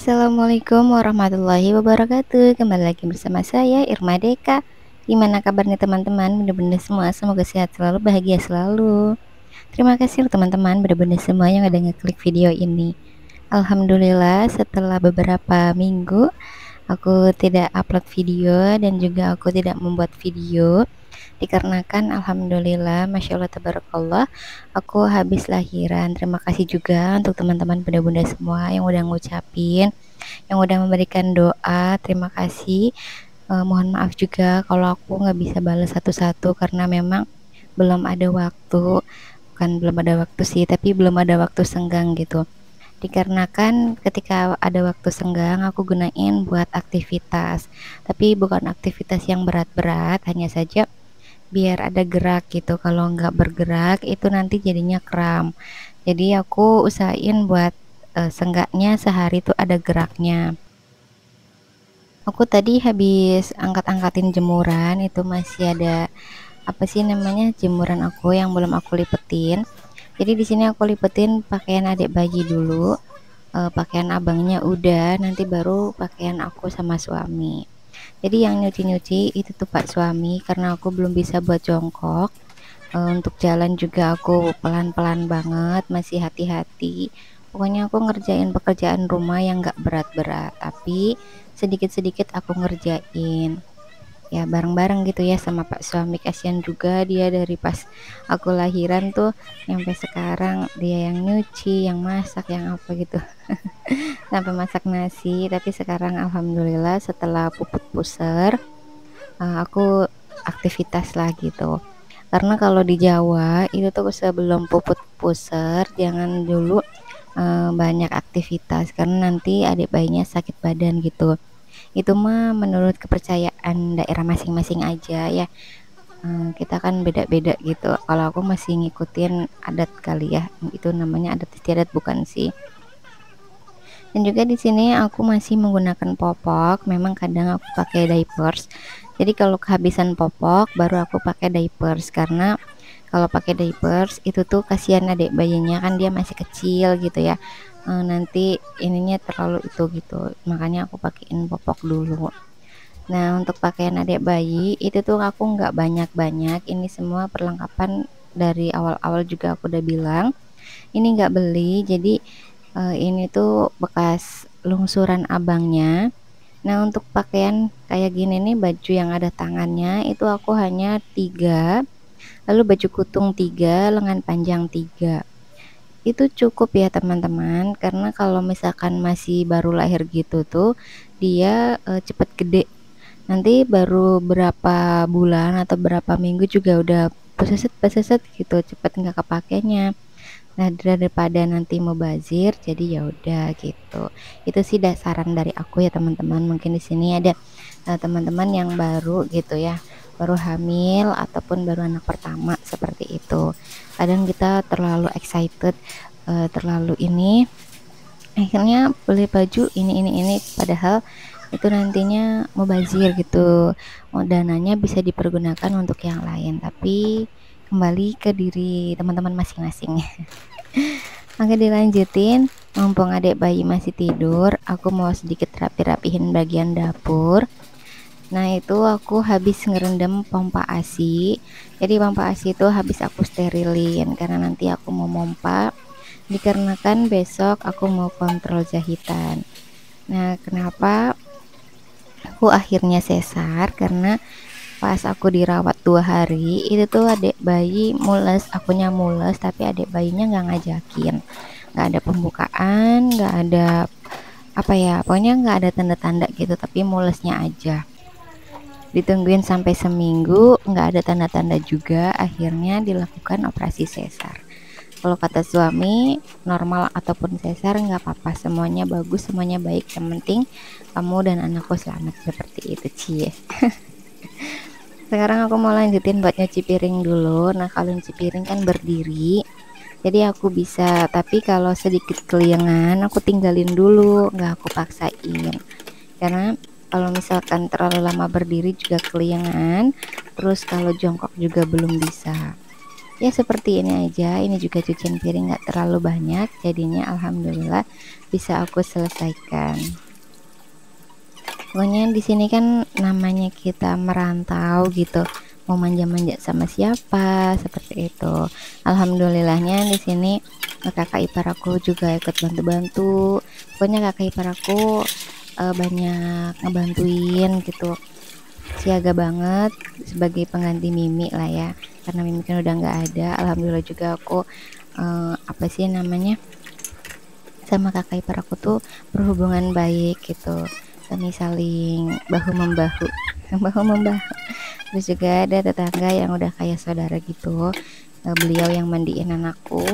Assalamualaikum warahmatullahi wabarakatuh. Kembali lagi bersama saya Irma Deka. Gimana kabarnya teman-teman? Bener-bener semua semoga sehat selalu, bahagia selalu. Terima kasih loh teman-teman bener-bener semua yang udah ngeklik video ini. Alhamdulillah setelah beberapa minggu aku tidak upload video dan juga aku tidak membuat video dikarenakan alhamdulillah masya Allah tabarakallah aku habis lahiran. Terima kasih juga untuk teman-teman bunda-bunda semua yang udah ngucapin, yang udah memberikan doa. Terima kasih. Mohon maaf juga kalau aku nggak bisa balas satu-satu karena memang belum ada waktu, bukan belum ada waktu sih, tapi belum ada waktu senggang gitu. Dikarenakan ketika ada waktu senggang aku gunain buat aktivitas, tapi bukan aktivitas yang berat-berat, hanya saja biar ada gerak gitu. Kalau nggak bergerak itu nanti jadinya kram. Jadi aku usahain buat seenggaknya sehari itu ada geraknya. Aku tadi habis angkat-angkatin jemuran, itu masih ada apa sih namanya jemuran aku yang belum aku lipetin. Jadi di sini aku lipetin pakaian adik bayi dulu, pakaian abangnya udah, nanti baru pakaian aku sama suami. Jadi yang nyuci-nyuci itu tuh Pak suami, karena aku belum bisa buat jongkok. Untuk jalan juga aku pelan-pelan banget, masih hati-hati. Pokoknya aku ngerjain pekerjaan rumah yang gak berat-berat, tapi sedikit-sedikit aku ngerjain. Ya bareng-bareng gitu ya sama Pak suami, kasihan juga dia dari pas aku lahiran tuh sampai sekarang dia yang nyuci, yang masak, yang apa gitu. Sampai masak nasi, tapi sekarang alhamdulillah setelah puput puser aku aktivitas lah gitu. Karena kalau di Jawa itu tuh sebelum puput puser jangan dulu banyak aktivitas karena nanti adik bayinya sakit badan gitu. Itu mah menurut kepercayaan daerah masing-masing aja ya. Kita kan beda-beda gitu. Kalau aku masih ngikutin adat kali ya, itu namanya adat istiadat bukan sih. Dan juga di sini aku masih menggunakan popok, memang kadang aku pakai diapers. Jadi kalau kehabisan popok baru aku pakai diapers, karena kalau pakai diapers itu tuh kasihan adik bayinya, kan dia masih kecil gitu ya. Nanti ininya terlalu itu gitu, makanya aku pakein popok dulu. Nah untuk pakaian adik bayi itu tuh aku nggak banyak-banyak, ini semua perlengkapan dari awal-awal juga aku udah bilang ini nggak beli, jadi ini tuh bekas lungsuran abangnya. Nah untuk pakaian kayak gini nih, baju yang ada tangannya itu aku hanya 3, lalu baju kutung 3, lengan panjang 3. Itu cukup ya teman-teman, karena kalau misalkan masih baru lahir gitu tuh dia cepet gede, nanti baru berapa bulan atau berapa minggu juga udah peseset gitu, cepet nggak kepakainya. Nah daripada nanti mubazir, jadi ya udah gitu. Itu sih saran dari aku ya teman-teman. Mungkin di sini ada teman-teman yang baru gitu ya, baru hamil ataupun baru anak pertama seperti itu. Kadang kita terlalu excited, terlalu ini, akhirnya beli baju ini padahal itu nantinya mubazir gitu. Dananya bisa dipergunakan untuk yang lain, tapi kembali ke diri teman-teman masing-masing. Oke dilanjutin, mumpung adik bayi masih tidur aku mau sedikit rapi-rapihin bagian dapur. Nah itu aku habis ngerendam pompa ASI, jadi pompa ASI itu habis aku sterilin karena nanti aku mau pompa, dikarenakan besok aku mau kontrol jahitan. Nah kenapa aku akhirnya sesar, karena pas aku dirawat 2 hari itu tuh adik bayi mules, akunya mules tapi adik bayinya nggak ngajakin, nggak ada pembukaan, nggak ada apa ya, pokoknya nggak ada tanda-tanda gitu, tapi mulesnya aja. Ditungguin sampai seminggu nggak ada tanda-tanda juga, akhirnya dilakukan operasi sesar. Kalau kata suami, normal ataupun sesar nggak apa-apa, semuanya bagus, semuanya baik, yang penting kamu dan anakku selamat, seperti itu cie. Sekarang aku mau lanjutin buat nyuci piring dulu. Nah kalau nyuci piring kan berdiri, jadi aku bisa, tapi kalau sedikit keliengan aku tinggalin dulu, nggak aku paksain, karena kalau misalkan terlalu lama berdiri juga keliengan, terus kalau jongkok juga belum bisa. Ya seperti ini aja, ini juga cucian piring nggak terlalu banyak, jadinya alhamdulillah bisa aku selesaikan. Pokoknya di sini kan namanya kita merantau gitu, mau manja-manja sama siapa seperti itu. Alhamdulillahnya di sini kakak ipar aku juga ikut bantu-bantu. Pokoknya kakak ipar aku banyak ngebantuin gitu, siaga banget sebagai pengganti Mimi lah ya, karena Mimi kan udah nggak ada. Alhamdulillah juga aku apa sih namanya, sama kakak ipar aku tuh berhubungan baik gitu, kami saling bahu membahu bahu membahu. Terus juga ada tetangga yang udah kayak saudara gitu, beliau yang mandiin anakku.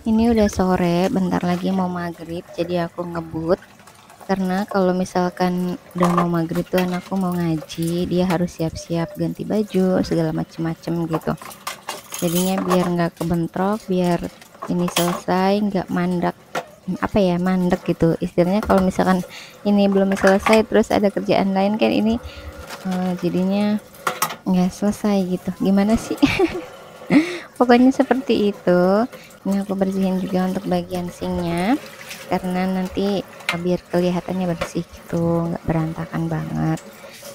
Ini udah sore, bentar lagi mau maghrib, jadi aku ngebut. Karena kalau misalkan udah mau maghrib tuh anakku mau ngaji, dia harus siap-siap ganti baju segala macem-macem gitu. Jadinya biar nggak kebentrok, biar ini selesai nggak mandek, apa ya, mandek gitu istilahnya. Kalau misalkan ini belum selesai terus ada kerjaan lain kan ini jadinya nggak selesai gitu, gimana sih. Pokoknya seperti itu. Ini aku bersihin juga untuk bagian sinknya karena nanti biar kelihatannya bersih gitu, nggak berantakan banget.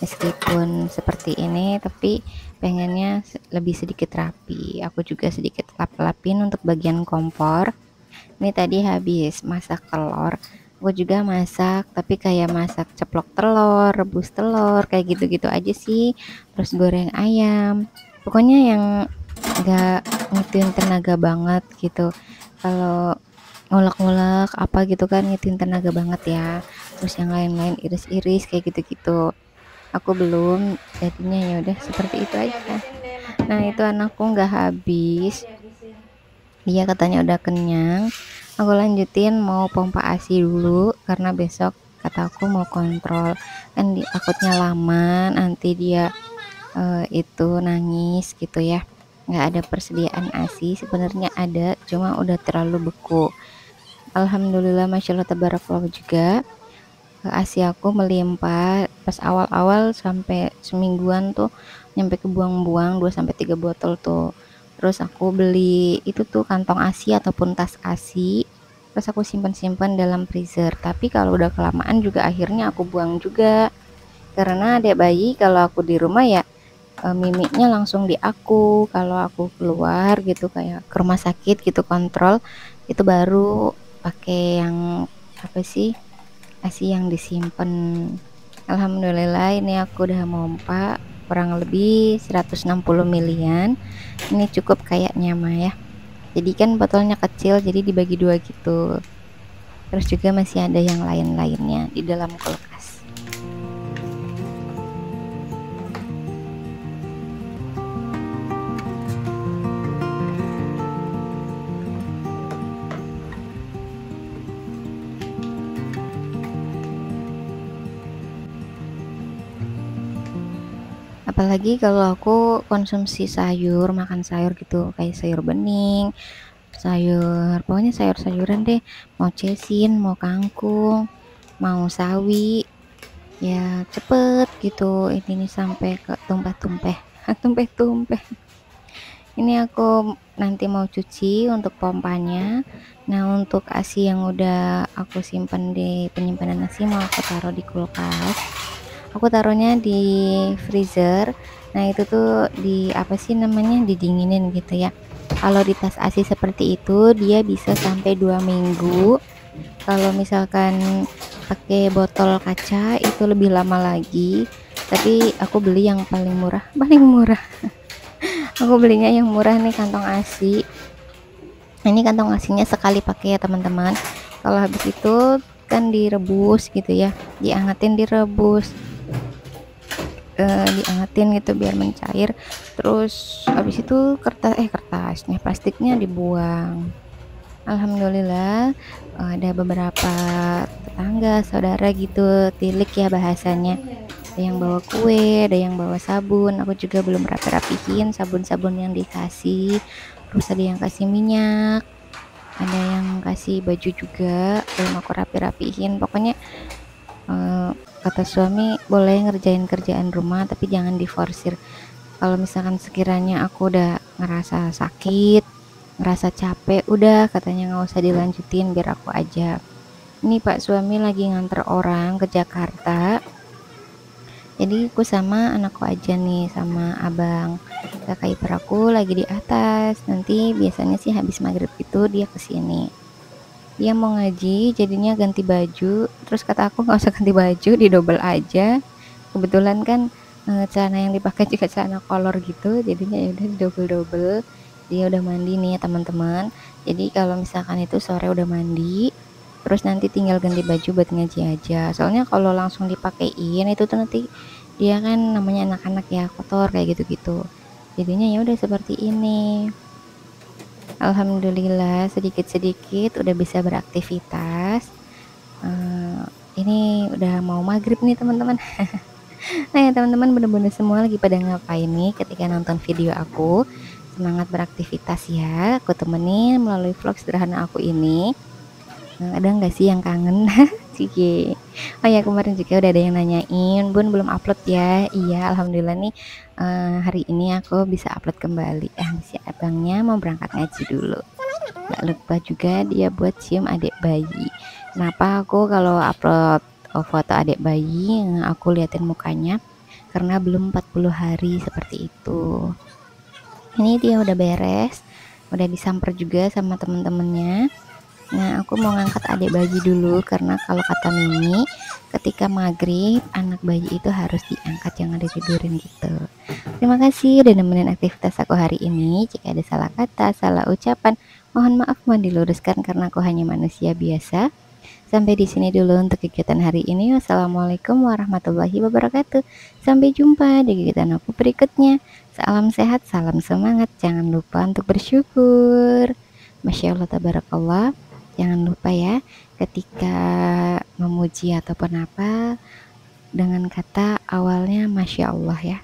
Meskipun seperti ini tapi pengennya lebih sedikit rapi. Aku juga sedikit lap-lapin untuk bagian kompor. Ini tadi habis masak telur, aku juga masak tapi kayak masak ceplok telur, rebus telur, kayak gitu-gitu aja sih. Terus goreng ayam, pokoknya yang nggak ngituin tenaga banget gitu. Kalau ngulek-ngulek apa gitu kan ngituin tenaga banget ya. Terus yang lain-lain iris-iris kayak gitu-gitu aku belum, jadinya ya udah seperti itu aja. Nah itu anakku nggak habis, dia katanya udah kenyang. Aku lanjutin mau pompa ASI dulu karena besok kata aku mau kontrol, kan takutnya lama nanti dia itu nangis gitu ya. Nggak ada persediaan ASI, sebenarnya ada cuma udah terlalu beku. Alhamdulillah masya Allah tabarakallah juga, ASI aku melimpah pas awal-awal sampai semingguan tuh nyampe ke buang-buang 2 sampai 3 botol tuh. Terus aku beli itu tuh kantong ASI ataupun tas ASI, terus aku simpan-simpan dalam freezer. Tapi kalau udah kelamaan juga akhirnya aku buang juga. Karena adik bayi kalau aku di rumah ya mimiknya langsung di aku. Kalau aku keluar gitu kayak ke rumah sakit gitu kontrol, itu baru pakai yang apa sih, ASI yang disimpan. Alhamdulillah ini aku udah mompa kurang lebih 160 milian. Ini cukup kayaknya mah ya. Jadi kan botolnya kecil jadi dibagi dua gitu. Terus juga masih ada yang lain-lainnya di dalam kulkas. Apalagi kalau aku konsumsi sayur, makan sayur gitu kayak sayur bening, sayur, pokoknya sayur-sayuran deh, mau cesin, mau kangkung, mau sawi, ya cepet gitu ini sampai ke tumpeh-tumpeh. Tumpeh-tumpeh. Ini aku nanti mau cuci untuk pompanya. Nah untuk ASI yang udah aku simpan di penyimpanan nasi mau aku taruh di kulkas, aku taruhnya di freezer. Nah itu tuh di apa sih namanya, didinginin gitu ya. Kalau di tas ASI seperti itu dia bisa sampai 2 minggu. Kalau misalkan pakai botol kaca itu lebih lama lagi, tapi aku beli yang paling murah. Paling murah aku belinya yang murah nih, kantong ASI. Ini kantong ASInya sekali pakai ya teman-teman. Kalau habis itu kan direbus gitu ya, diangetin, direbus, diangetin gitu biar mencair. Terus habis itu kertasnya, plastiknya dibuang. Alhamdulillah ada beberapa tetangga saudara gitu tilik ya bahasanya, ada yang bawa kue, ada yang bawa sabun. Aku juga belum rapi-rapihin sabun-sabun yang dikasih. Terus ada yang kasih minyak, ada yang kasih baju juga, belum aku rapi-rapihin. Pokoknya kata suami boleh ngerjain kerjaan rumah tapi jangan diforsir. Kalau misalkan sekiranya aku udah ngerasa sakit, ngerasa capek, udah katanya nggak usah dilanjutin, biar aku aja. Ini Pak suami lagi nganter orang ke Jakarta, jadi aku sama anakku aja nih, sama abang. Kakak ipar aku lagi di atas, nanti biasanya sih habis maghrib itu dia kesini. Dia mau ngaji, jadinya ganti baju, terus kata aku nggak usah ganti baju, didobel aja. Kebetulan kan celana yang dipakai juga celana kolor gitu, jadinya ya udah didobel-dobel. Dia udah mandi nih ya teman-teman, jadi kalau misalkan itu sore udah mandi, terus nanti tinggal ganti baju buat ngaji aja. Soalnya kalau langsung dipakein itu tuh nanti dia kan namanya anak-anak ya, kotor kayak gitu-gitu. Jadinya ya udah seperti ini. Alhamdulillah sedikit-sedikit udah bisa beraktivitas. Ini udah mau maghrib nih teman-teman. Nah ya teman-teman, bener-bener semua lagi pada ngapain nih ketika nonton video aku? Semangat beraktivitas ya, aku temenin melalui vlog sederhana aku ini. Ada nggak sih yang kangen? Cie. Oh ya, kemarin juga udah ada yang nanyain, Bun belum upload ya? Iya, alhamdulillah nih hari ini aku bisa upload kembali. Si abangnya mau berangkat ngaji dulu. Gak lupa juga dia buat cium adik bayi. Kenapa aku kalau upload foto adik bayi aku liatin mukanya? Karena belum 40 hari seperti itu. Ini dia udah beres, udah disamper juga sama temen-temennya. Nah aku mau ngangkat adik bayi dulu, karena kalau kata Mimi ketika maghrib anak bayi itu harus diangkat, jangan ditidurin gitu. Terima kasih udah nemenin aktivitas aku hari ini. Jika ada salah kata, salah ucapan, mohon maaf, mohon diluruskan karena aku hanya manusia biasa. Sampai di sini dulu untuk kegiatan hari ini. Wassalamualaikum warahmatullahi wabarakatuh. Sampai jumpa di kegiatan aku berikutnya. Salam sehat, salam semangat. Jangan lupa untuk bersyukur. Masya Allah, tabarakallah. Jangan lupa ya ketika memuji ataupun apa, dengan kata awalnya Masya Allah ya.